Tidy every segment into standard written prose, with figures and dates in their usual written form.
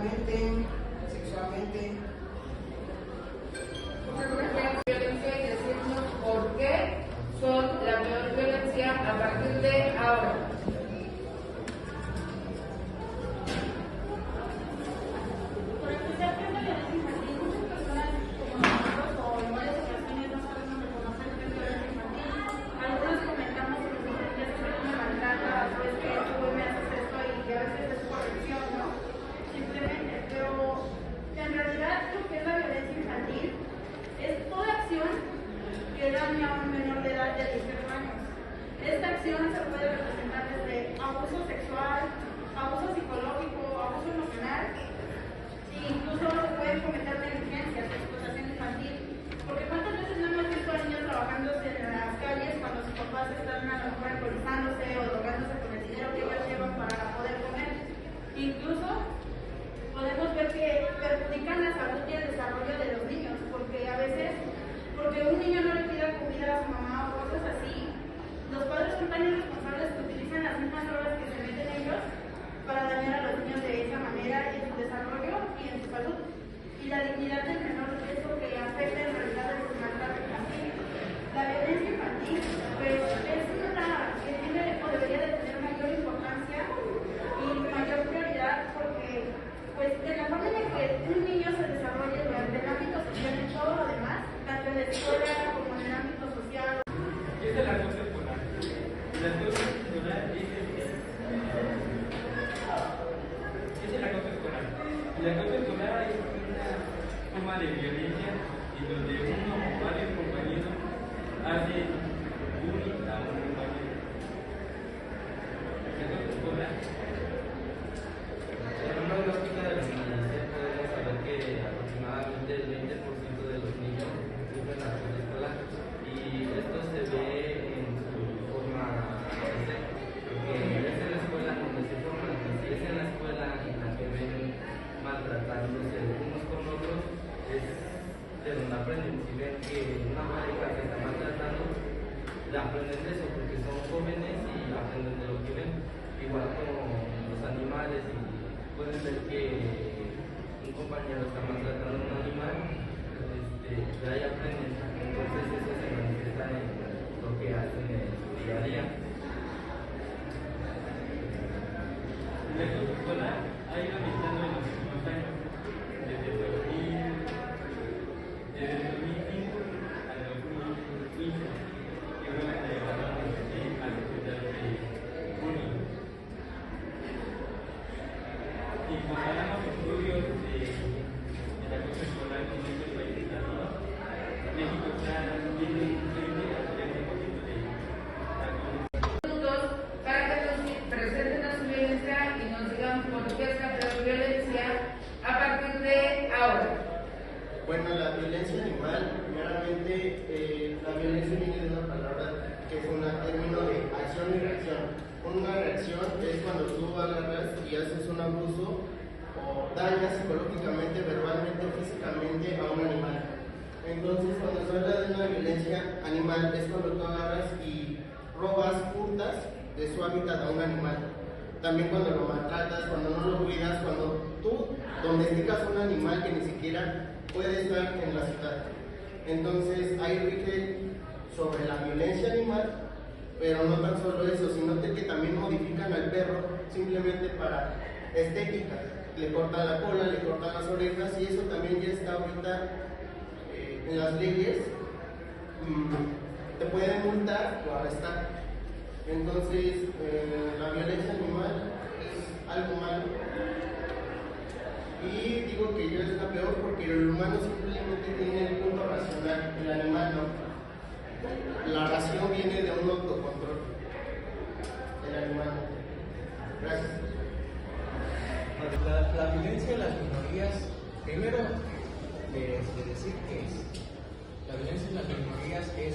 mentalmente, sexualmente. Violencia y decirnos por qué son la peor violencia a partir de ahora. Por empezar, ¿qué es la violencia infantil? Muchas personas como nosotros o en varias ocasiones no sabemos reconocer qué es violencia infantil. Algunos comentamos que ya se me maltrata, sabes que tú me haces esto y a veces es corrección, ¿no? Simplemente, pero en realidad lo que es la violencia infantil es toda acción que daña a un menor de edad de 18 años. Esta acción se puede representar desde abuso sexual, abuso psicológico, abuso emocional, e incluso se pueden cometer negligencias, explotación infantil. Porque cuántas veces no hemos visto a niños trabajándose en las calles cuando sus papás están a lo mejor alcoholizándose o drogándose con el dinero que ellos llevan para poder comer. Incluso podemos ver que perjudican la salud y el desarrollo de los niños, porque a veces, porque un niño no le pida comida a su mamá o cosas así, los padres son tan irresponsables que utilizan las mismas drogas que se meten ellos para dañar a los niños de esa manera en su desarrollo y en su salud. Y la dignidad del menor es lo que afecta en realidad el maltrato infantil. La violencia infantil, pues, es una que tiene o debería de tener mayor importancia y mayor prioridad porque, pues, de la forma en que un niño se desarrolle durante el ámbito social y todo lo demás, tanto en la escuela como en el ámbito social. ¿Qué es el acoso escolar? El acoso escolar es el acoso escolar. El acoso escolar es una forma de violencia en donde uno o varios compañeros hacen bullying a un compañero. El acoso escolar. En una gráfica de la universidad podemos saber que aproximadamente el 20% de los niños sufren acoso escolar y esto se ve en su forma de ser, porque es en la escuela donde se forman, y si es en la escuela en la que ven maltratándose unos con otros, es de donde aprenden. Si ven que una pareja se está maltratando, aprenden de eso porque son jóvenes y aprenden de lo que ven, igual como los animales, y pueden ver que un compañero está maltratando a un animal, de ahí aprenden. Entonces eso se manifiesta en lo que hacen en su día a día. El acoso escolar ha ido aumentando en los últimos años, desde el 2005 al 2015, que fue la que llegaron a los estudios de bullying. Y comparamos estudios del acoso escolar en otros países latinos, México tiene un 30 a 30% de Minutos para que nos presenten a su violencia y nos digan por qué es la peor violencia a partir de ahora. Bueno, la violencia animal, primeramente, la violencia viene de una palabra que es un término de acción y reacción. Una reacción es cuando tú agarras y haces un abuso o dañas psicológicamente, verbalmente o físicamente a un animal. Entonces, cuando se habla de una violencia animal es cuando tú agarras y robas, hurtas de su hábitat a un animal. También cuando lo maltratas, cuando no lo cuidas, cuando tú domesticas un animal que ni siquiera puede estar en la ciudad. Entonces, ahí rige sobre la violencia animal, pero no tan solo eso, sino que también modifican al perro simplemente para estética. Le cortan la cola, le cortan las orejas, y eso también ya está ahorita en las leyes. Te pueden multar o arrestar. Entonces, la violencia animal es algo malo. Y digo que yo es la peor porque el humano simplemente tiene el punto racional, el animal no. La ración viene de un autocontrol. El animal no. Gracias. La violencia de las minorías, primero de decir que la violencia de las minorías es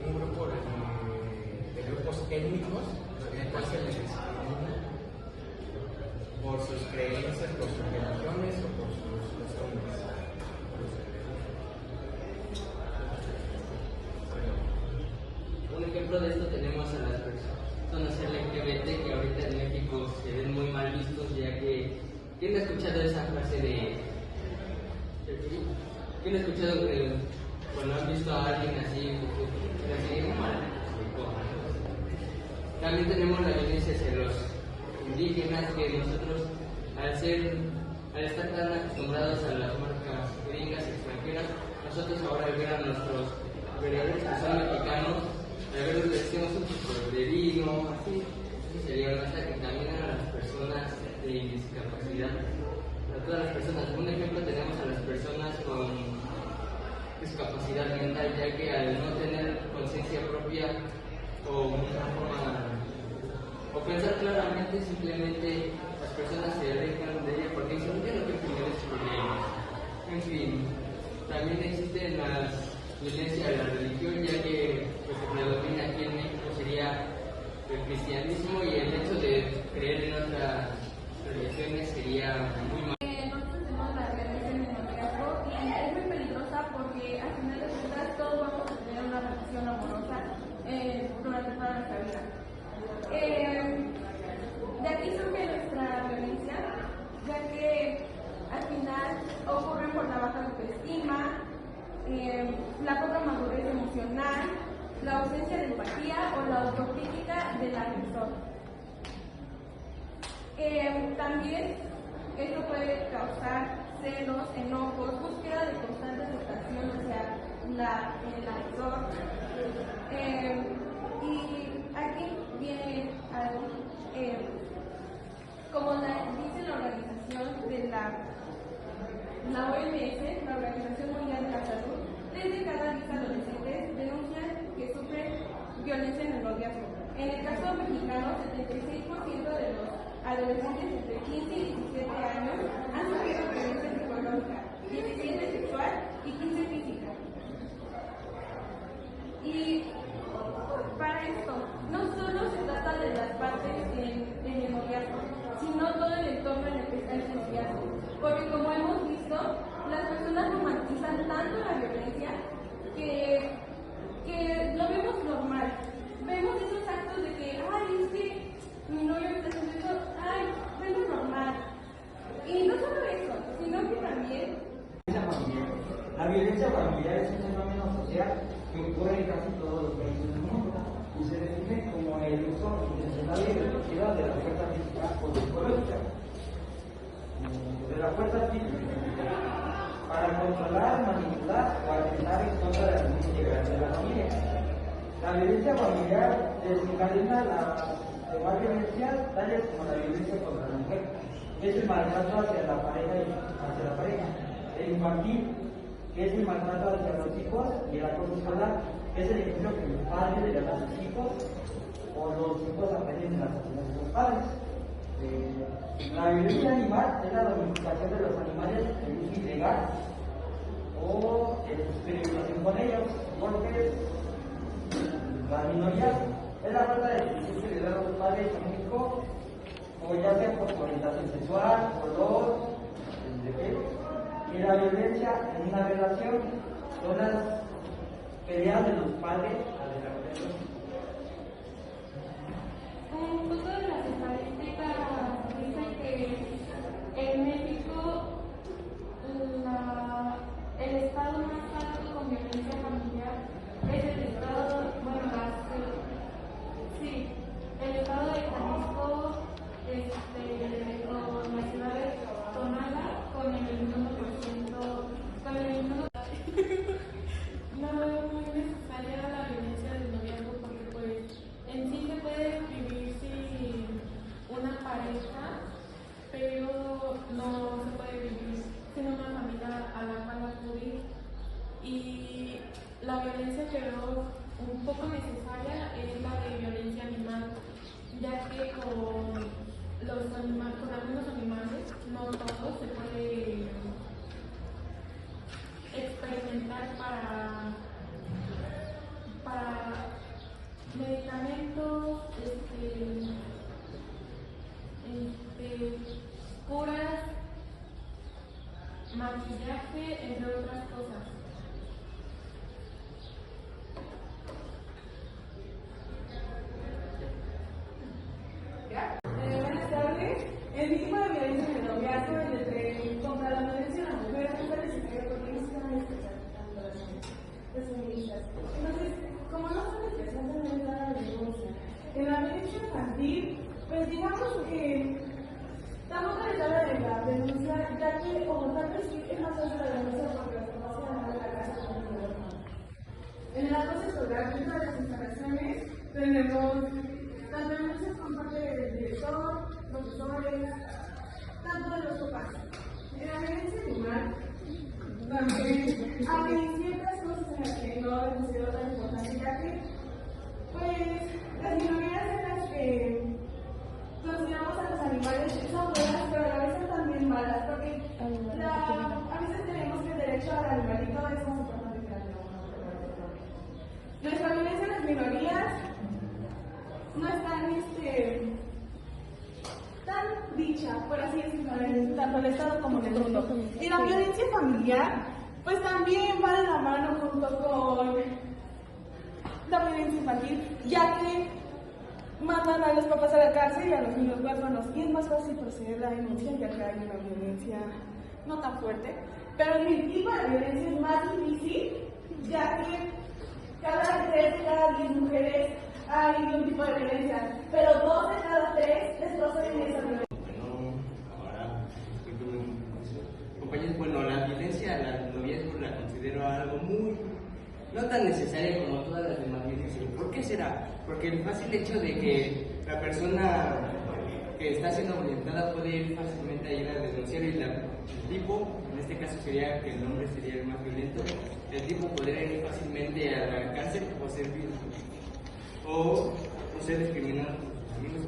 un grupo de grupos étnicos en el cual se les discrimina por sus creencias, por sus religiones o por sus costumbres. Un ejemplo de esto tenemos a las personas LGBT que ahorita en México se ven muy mal vistos, ya que ¿Quién ha escuchado esa frase de... ¿Quién ha escuchado cuando han visto a alguien así mal? También tenemos la violencia hacia los indígenas, que nosotros, al estar tan acostumbrados a las marcas gringas extranjeras, nosotros ahora al ver a nuestros verdaderos que son mexicanos, al verlos les decimos un chocolaterino, así sería un ataque también a las personas de discapacidad. A todas las personas, un ejemplo tenemos a las personas con discapacidad mental, ya que al no tener conciencia propia o una forma o pensar claramente, simplemente las personas se alejan de ella porque dicen que no tengo estos problemas. En fin, también existen las violencia de la religión, ya que lo que predomina aquí en México sería el cristianismo y el hecho de creer en otras religiones sería muy mal. Nosotros tenemos la violencia en el noviazgo y es muy peligrosa porque al final de cuentas todos vamos a tener una relación amorosa durante toda nuestra vida. De aquí surge nuestra violencia, ya que al final ocurre por la baja autoestima, la poca madurez emocional, la ausencia de empatía o la autocrítica del agresor. También esto puede causar celos, enojos, búsqueda de constante aceptación hacia el agresor. Y aquí viene algo, como dice la organización de la OMS, la Organización Mundial de la Salud, 3 de cada 10 adolescentes denuncian que sufren violencia en el noviazgo. En el caso mexicano, 76% de los adolescentes entre 15 y 17 años han sufrido violencia psicológica, 17 sexual y 15 física. Y para esto, no solo se trata de las partes en el noviazgo, sino todo el entorno en el que está el noviazgo. Porque como hemos visto, las personas romantizan tanto la violencia que lo vemos normal. Vemos esos actos de que, ay, es que mi novio me está haciendo eso, ay, bueno, normal. Y no solo eso, sino que también... La violencia familiar es un fenómeno social que ocurre en casi todos los países del mundo y se define como el uso intencional y repetido de la fuerza física o psicológica. De la fuerza física para controlar, manipular o atentar en contra de la integridad de la familia. La violencia familiar desencadena las demás violencias, tales como la violencia contra la mujer, que es el maltrato hacia la pareja, el infantil, que es el maltrato hacia los hijos, y el acoso escolar, que es el ejemplo que los padres le dan a sus hijos o los hijos aprenden a sus padres. La violencia animal es la domesticación de los animales en uso ilegal o experimentación con ellos, golpes. La minoría es la falta de justicia que le dan a los padres en México, o ya sea por orientación sexual, color, de pelo. Y la violencia en una relación son las peleas de los padres a la relación. Un punto de las estadísticas dice que en México el estado más alto con violencia familiar es el estado, el estado de Jalisco, con la ciudad de Tonalá, con el 21%, No es muy necesaria la violencia del noviazgo porque pues en sí se puede vivir sin una pareja, pero no se puede vivir sin una familia a la cual acudir. Y la violencia que veo un poco necesaria es la de violencia animal, ya que con algunos animales, no todos, se puede experimentar para medicamentos, curas, maquillaje, entre otras cosas. Buenas tardes. El tipo de violencia en el noviazgo infantil, pues digamos que tampoco le cabe de la denuncia, ya que como tal vez sí es más fácil la denuncia porque los papás se van a la casa con el hermano. En el acoso escolar, dentro de las instalaciones, tenemos las denuncias por parte del director, profesores, tanto de los papás. En la violencia animal, también hay ciertas cosas en las que no le considero tan importante, ya que, pues, las minorías en las que consideramos a los animales son buenas, pero a veces también malas, porque a veces tenemos que el derecho al animalito es más importante que al de uno. Nuestra violencia en las minorías no es tan dicha, por así decirlo, tanto en el Estado como en el mundo. Y la violencia familiar, pues también va de la mano junto con la violencia infantil, ya que mandan a los papás a la cárcel y a los niños huérfanos, y es más fácil proceder la denuncia ya que hay una violencia no tan fuerte, pero el tipo de violencia es más difícil, ya que cada 3 de cada 10 mujeres hay un tipo de violencia, pero 2 de cada 3 desconocen esa violencia. Compañeros, bueno, la violencia, la noviazgo la considero algo muy, no tan necesaria como todas las demás violencias. ¿Por qué será? Porque el fácil hecho de que la persona que está siendo violentada puede ir fácilmente a ir a denunciar y el tipo, en este caso sería que el hombre sería el más violento, el tipo podría ir fácilmente a la cárcel o ser discriminado por sus amigos.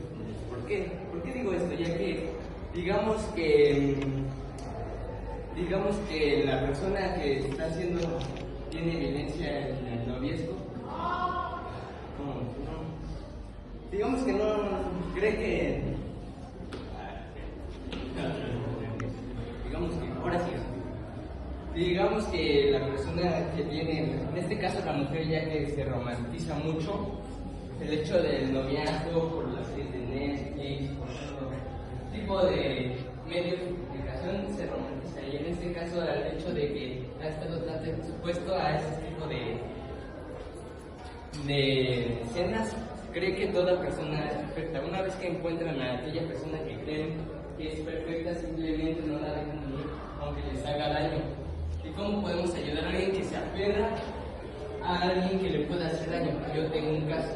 ¿Por qué? ¿Por qué digo esto? Ya que digamos que la persona que está tiene violencia en el noviazgo, digamos que no cree que, digamos que la persona que tiene, en este caso la mujer, ya que se romantiza mucho el hecho del noviazgo por las series de Netflix, por todo tipo de medios de comunicación, se romantiza, y en este caso el hecho de que ha estado tanto expuesto a ese tipo de escenas, cree que toda persona es perfecta. Una vez que encuentran a aquella persona que creen que es perfecta, simplemente no la dejan ir, aunque les haga daño. ¿Y cómo podemos ayudar a alguien que se aferra a alguien que le pueda hacer daño? Yo tengo un caso,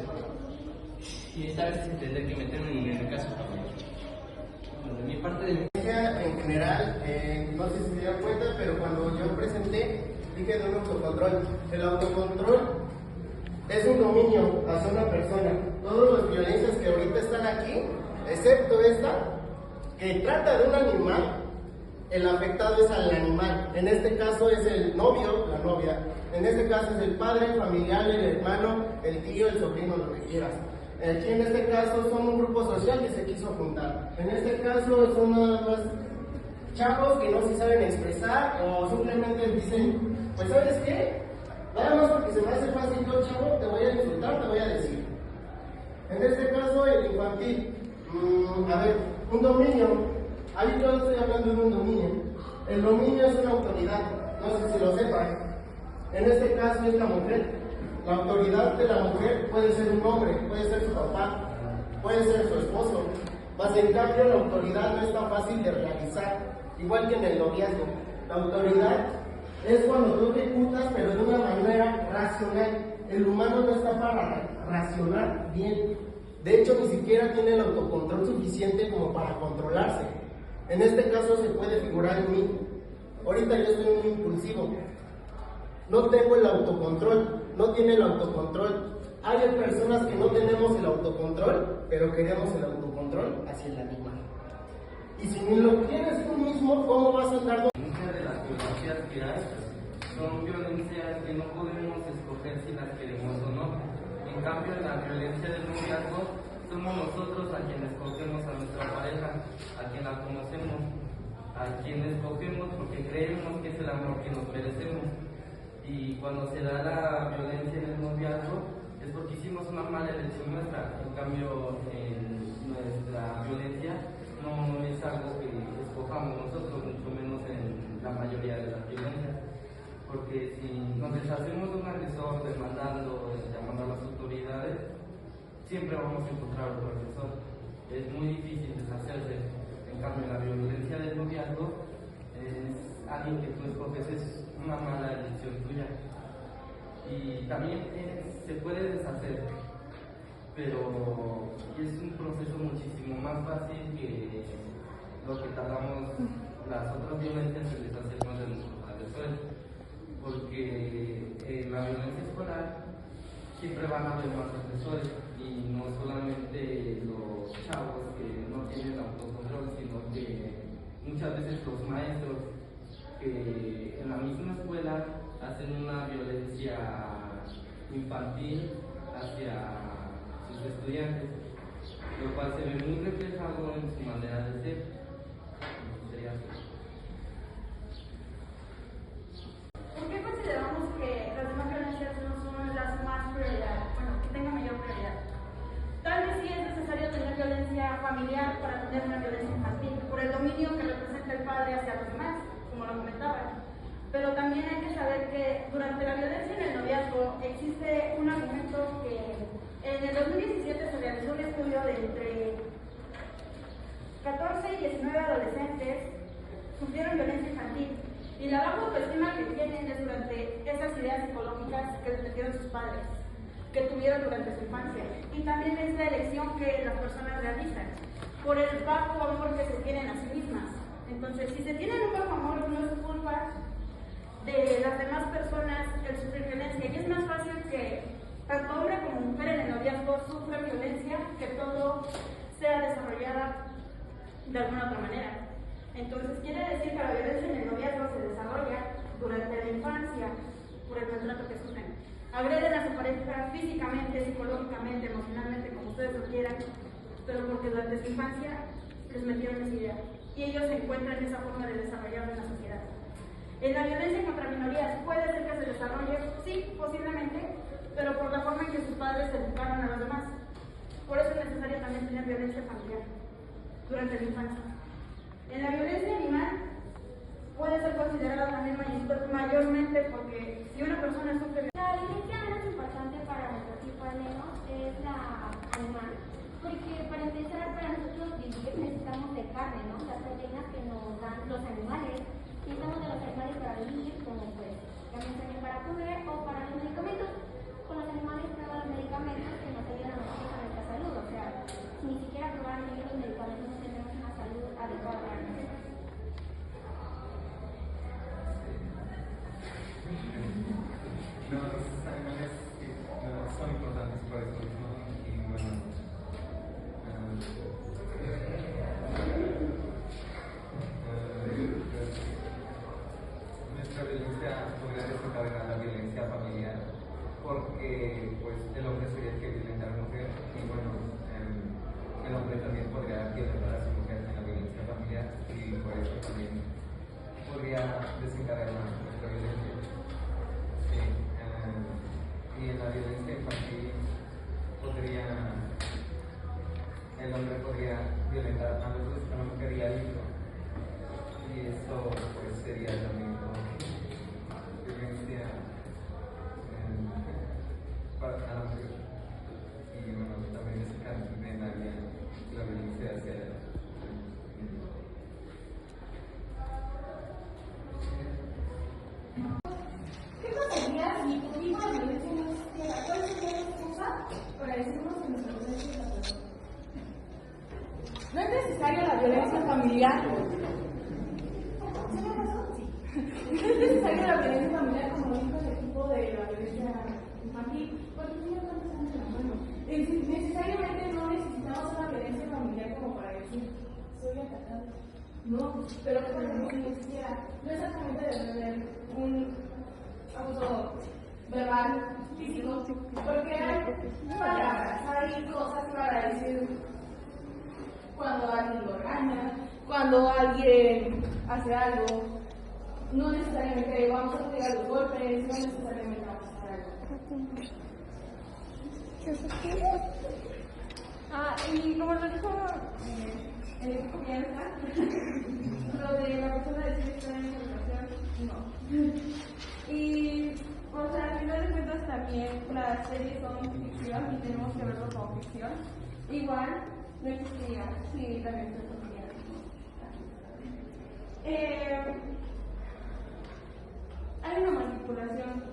y esta vez es tendré que meterme en el caso familiar. De mi parte de en general, no sé si se dieron cuenta, pero cuando yo presenté, dije de un autocontrol. El autocontrol es un dominio hacia una persona. Todas las violencias que ahorita están aquí, excepto esta, que trata de un animal, el afectado es al animal. En este caso es el novio, la novia. En este caso es el padre, el familiar, el hermano, el tío, el sobrino, lo que quieras. Aquí en este caso son un grupo social que se quiso juntar. En este caso son nada más chavos que no se saben expresar o simplemente dicen, pues ¿sabes qué? Nada más porque se me hace fácil yo, chavo, te voy a insultar, te voy a decir. En este caso el infantil, a ver, un dominio, ahí yo estoy hablando de un dominio. El dominio es una autoridad, no sé si lo sepan. En este caso es la mujer. La autoridad de la mujer puede ser un hombre, puede ser su papá, puede ser su esposo. Mas en cambio la autoridad no es tan fácil de realizar, igual que en el noviazgo. La autoridad es cuando tú ejecutas, pero de una manera racional. El humano no está para racionar bien. De hecho, ni siquiera tiene el autocontrol suficiente como para controlarse. En este caso se puede figurar en mí. Ahorita yo estoy muy impulsivo. No tengo el autocontrol, no tiene el autocontrol. Hay personas que no tenemos el autocontrol, pero queremos el autocontrol hacia el animal. Y si ni lo tienes tú mismo, ¿cómo vas a andar? Muchas de las violencias que hay son violencias que no podemos escoger si las queremos o no. En cambio, la violencia del noviazgo somos nosotros a quienes escogemos a nuestra pareja, a quien la conocemos, a quien escogemos porque creemos que es el amor que nos merecemos. Y cuando se da la violencia en el noviazgo es porque hicimos una mala elección nuestra. En cambio, nuestra violencia no es algo que escojamos nosotros, mucho menos en la mayoría de las violencias. Porque si nos deshacemos de un agresor demandando, llamando a las autoridades, siempre vamos a encontrar un profesor. Es muy difícil deshacerse. En cambio, la violencia del noviazgo es alguien que tú escoges, es una mala elección tuya. Y también se puede deshacer, pero es un proceso muchísimo más fácil que lo que tardamos las otras violencias en deshacernos de nuestros agresores, porque en la violencia escolar siempre van a haber más agresores, y no solamente los chavos que no tienen autocontrol, sino que muchas veces los maestros que en la misma escuela hacen una violencia infantil hacia sus estudiantes, lo cual se ve muy reflejado en su manera de ser. Sería así. ¿Por qué consideramos que las demás violencias no son las más prioridad? Bueno, que tengan mayor prioridad. Tal vez sí es necesario tener violencia familiar para tener una violencia infantil, por el dominio que representa el padre hacia los demás, como lo comentaba. Pero también hay que saber que durante la violencia en el noviazgo existe un argumento que en el 2017 se realizó un estudio de entre 14 y 19 adolescentes sufrieron violencia infantil, y la baja autoestima que tienen es durante esas ideas psicológicas que les metieron sus padres, que tuvieron durante su infancia, y también es la elección que las personas realizan por el bajo amor que se tienen a sí mismas. Entonces, si se tienen un bajo amor, no es culpa de las demás personas el sufrir violencia, y es más fácil que tanto hombre como mujer en el noviazgo sufran violencia, que todo sea desarrollada de alguna otra manera. Entonces quiere decir que la violencia en el noviazgo se desarrolla durante la infancia por el maltrato que sufren. Agreden a su pareja físicamente, psicológicamente, emocionalmente, como ustedes lo quieran, pero porque durante su infancia les metieron esa idea y ellos se encuentran en esa forma de desarrollarlo en la sociedad. En la violencia contra minorías puede ser que se desarrolle, sí, posiblemente, pero por la forma en que sus padres educaron a los demás. Por eso es necesario también tener violencia familiar durante la infancia. En la violencia animal puede ser considerada también mayormente porque si una persona sufre la violencia menos importante para nuestro tipo al menos es la animal, porque para empezar, para nosotros vivir necesitamos de carne, ¿no? Las proteínas que nos dan los animales, necesitamos de los animales para vivir, como pues también también para comer o para los medicamentos. Con los animales prueban los medicamentos que nos ayudan a nosotros a nuestra salud, o sea, ni siquiera probaron ellos los medicamentos no tenemos una salud adecuada para nosotros. Los animales son importantes por eso, ¿no? Y bueno, nuestra violencia podría desencadenar la violencia familiar, porque pues el hombre sería el que violenta a la mujer, y bueno, el hombre también podría violentar a su mujer en la violencia familiar, y por eso también podría desencadenar nuestra violencia. Sí, y en la violencia infantil el hombre podría violentar a la mujer y al hijo, y eso pues sería también como violencia a la mujer, y bueno, también desencadenaría la violencia hacia el ¿qué pasaría si tu tipo de violencia no existiera? ¿Cuál sería la excusa para decirnos que nuestra violencia es la peor? No es necesaria la violencia familiar. No es necesaria la violencia familiar como dijo el equipo de la violencia infantil, porque tiene tantos años en la mano. Necesariamente no necesitamos una violencia familiar como para decir, soy atacado. No, pero que por ejemplo si no existiera, no exactamente debe haber un abuso verbal, físico, porque hay palabras, hay cosas para decir cuando alguien lo regaña, cuando alguien hace algo. No necesariamente vamos a pegar los golpes, no necesariamente vamos a hacer algo. Y como lo dijo el comienza, lo de la persona decir que está en relación, no. Y O sea, al final de cuentas también las series son ficción y tenemos que verlo como ficción. Igual no existiría si también se considera. Hay una manipulación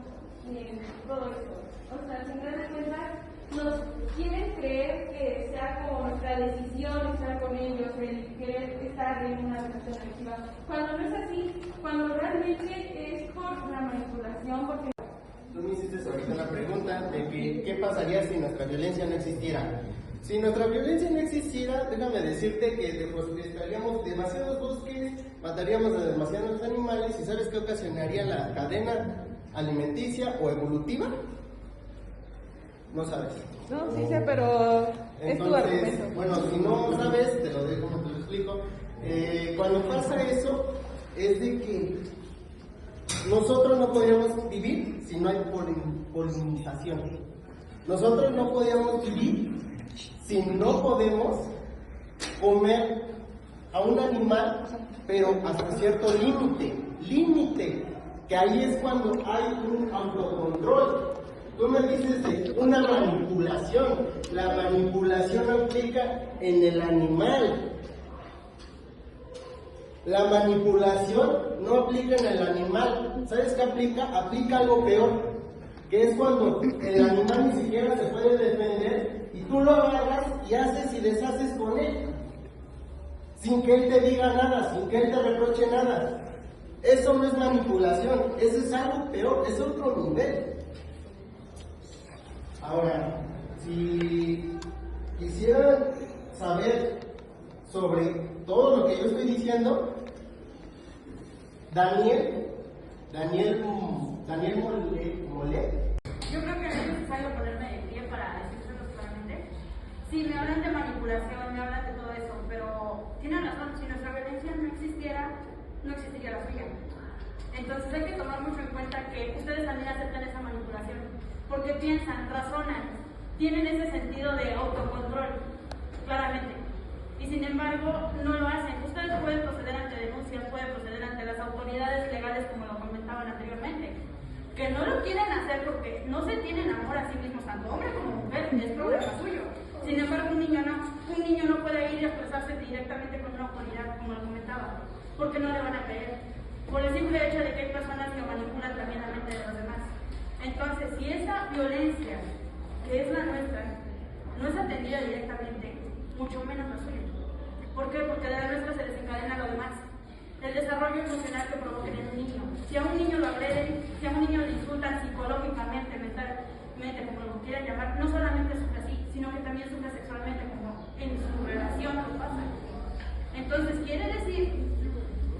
en todo esto. O sea, al final de cuentas nos quieren creer que sea como nuestra decisión estar con ellos, el querer estar en una relación afectiva, cuando no es así, cuando realmente es por la manipulación, porque... Tú me hiciste ahorita la pregunta de que qué pasaría si nuestra violencia no existiera. Si nuestra violencia no existiera, déjame decirte que deforestaríamos demasiados bosques, mataríamos a demasiados animales, y ¿sabes qué ocasionaría la cadena alimenticia o evolutiva? No sabes. No, sí sé, pero es tu argumento. Bueno, si no sabes, te lo digo como te lo explico. Cuando pasa eso, es de que nosotros no podríamos vivir si no hay polinización. Nosotros no podríamos vivir si no podemos comer a un animal, pero hasta cierto límite, que ahí es cuando hay un autocontrol. Tú me dices de una manipulación. La manipulación aplica en el animal. La manipulación no aplica en el animal. ¿Sabes qué aplica? Aplica algo peor, que es cuando el animal ni siquiera se puede defender y tú lo agarras y haces y deshaces con él, sin que él te diga nada, sin que él te reproche nada. Eso no es manipulación, eso es algo peor, es otro nivel. Ahora, si quisieran saber sobre todo lo que yo estoy diciendo, Daniel Molet. Yo creo que no es necesario ponerme de pie para decírselo claramente. Sí, me hablan de manipulación, me hablan de todo eso, pero tienen razón, si nuestra violencia no existiera, no existiría la suya. Entonces hay que tomar mucho en cuenta que ustedes también aceptan esa manipulación, porque piensan, razonan, tienen ese sentido de autocontrol, claramente. Y sin embargo, no lo hacen. Ustedes pueden proceder ante denuncias, pueden proceder ante las autoridades legales, como lo comentaban anteriormente, que no lo quieren hacer porque no se tienen amor a sí mismos, tanto hombre como mujer, es problema suyo. Sin embargo, un niño no puede ir y expresarse directamente con una autoridad, como lo comentaba, porque no le van a creer, por el simple hecho de que hay personas que manipulan también la mente de los demás. Entonces, si esa violencia, que es la nuestra, no es atendida directamente, mucho menos la suya. ¿Por qué? Porque de la nuestra se desencadena lo demás. El desarrollo emocional que provoquen en un niño. Si a un niño lo agreden, si a un niño lo insultan psicológicamente, mentalmente, como lo quieran llamar, no solamente sufre así, sino que también sufre sexualmente, como en su relación lo pasa. Entonces, quiere decir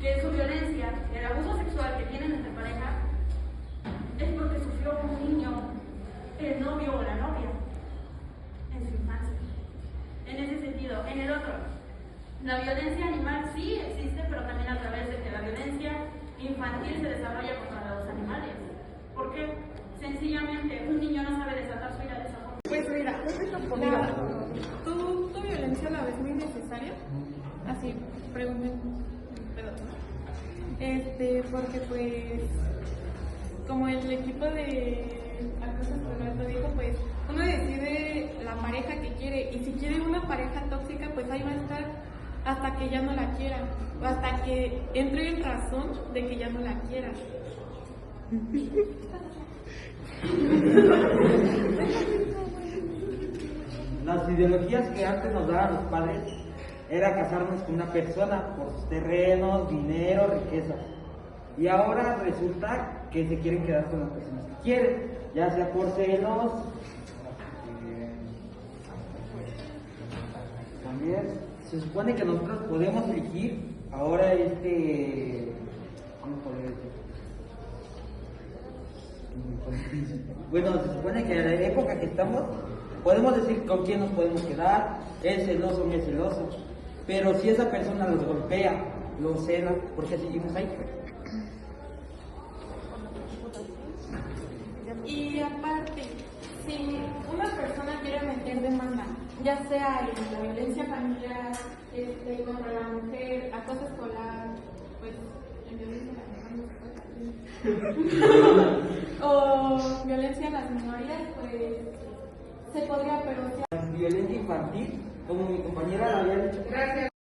que su violencia, el abuso sexual que tienen entre pareja, es porque sufrió un niño, el novio o la novia, en su infancia. En ese sentido. En el otro, la violencia animal sí existe, pero también a través de que la violencia infantil se desarrolla contra los animales. ¿Por qué? Sencillamente, un niño no sabe desatar su ira de esa forma. Pues mira, ¿tu violencia la ves muy necesaria? Así, pregunten, porque pues, como el equipo de Acosos con Alto dijo, pues, uno decide la pareja que quiere, y si quiere una pareja tóxica, pues ahí va a estar hasta que ya no la quiera, o hasta que entre en razón de que ya no la quiera. Las ideologías que antes nos daban los padres era casarnos con una persona por sus terrenos, dinero, riquezas. Y ahora resulta que se quieren quedar con las personas que quieren, ya sea por celos, también se supone que nosotros podemos elegir ahora ¿cómo podría decir? Bueno, se supone que en la época que estamos podemos decir con quién nos podemos quedar, es celoso, no es celoso, pero si esa persona los golpea, los cela, ¿por qué seguimos ahí? Y aparte, si una persona quiere meter demanda, ya sea en la violencia familiar, contra la mujer, acoso escolar, pues en violencia familiar, o violencia en las minorías, pues se podría, pero Violencia infantil, como mi compañera lo había dicho. Gracias.